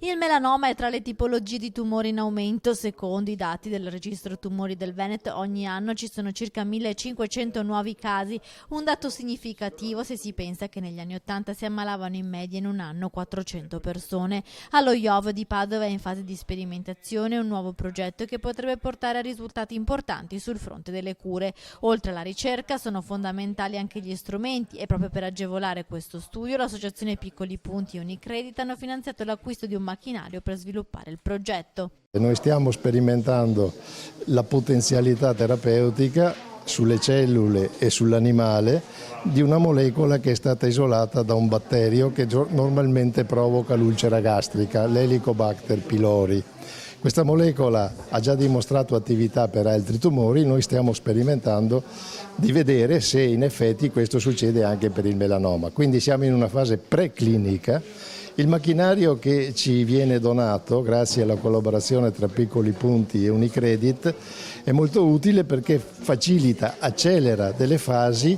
Il melanoma è tra le tipologie di tumori in aumento. Secondo i dati del registro tumori del Veneto, ogni anno ci sono circa 1500 nuovi casi, un dato significativo se si pensa che negli anni 80 si ammalavano in media in un anno 400 persone. Allo IOV di Padova è in fase di sperimentazione un nuovo progetto che potrebbe portare a risultati importanti sul fronte delle cure. Oltre alla ricerca sono fondamentali anche gli strumenti e proprio per agevolare questo studio l'associazione Piccoli Punti e Unicredit hanno finanziato l'acquisto di un macchinario per sviluppare il progetto. Noi stiamo sperimentando la potenzialità terapeutica sulle cellule e sull'animale di una molecola che è stata isolata da un batterio che normalmente provoca l'ulcera gastrica, l'Helicobacter pylori. Questa molecola ha già dimostrato attività per altri tumori, noi stiamo sperimentando di vedere se in effetti questo succede anche per il melanoma. Quindi siamo in una fase preclinica. Il macchinario che ci viene donato, grazie alla collaborazione tra Piccoli Punti e Unicredit, è molto utile perché facilita, accelera delle fasi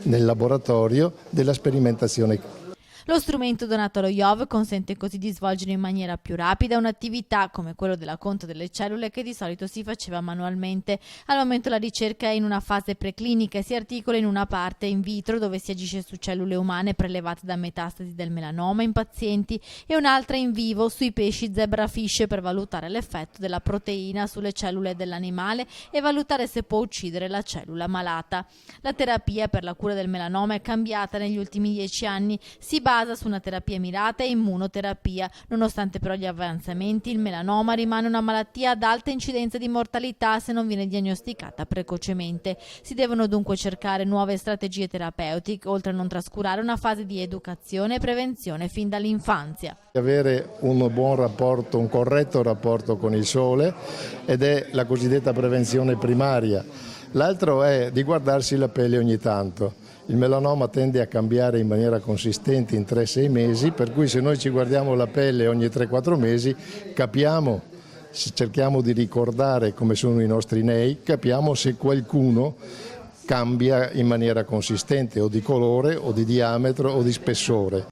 nel laboratorio della sperimentazione. Lo strumento donato allo IOV consente così di svolgere in maniera più rapida un'attività come quello della conto delle cellule che di solito si faceva manualmente. Al momento la ricerca è in una fase preclinica e si articola in una parte in vitro dove si agisce su cellule umane prelevate da metastasi del melanoma in pazienti e un'altra in vivo sui pesci zebrafish per valutare l'effetto della proteina sulle cellule dell'animale e valutare se può uccidere la cellula malata. La terapia per la cura del melanoma è cambiata negli ultimi 10 anni, si basa su una terapia mirata e immunoterapia. Nonostante però gli avanzamenti, il melanoma rimane una malattia ad alta incidenza di mortalità se non viene diagnosticata precocemente. Si devono dunque cercare nuove strategie terapeutiche, oltre a non trascurare una fase di educazione e prevenzione fin dall'infanzia. Avere un buon rapporto, un corretto rapporto con il sole ed è la cosiddetta prevenzione primaria. L'altro è di guardarsi la pelle ogni tanto. Il melanoma tende a cambiare in maniera consistente in 3-6 mesi, per cui se noi ci guardiamo la pelle ogni 3-4 mesi capiamo, cerchiamo di ricordare come sono i nostri nei, capiamo se qualcuno cambia in maniera consistente o di colore o di diametro o di spessore.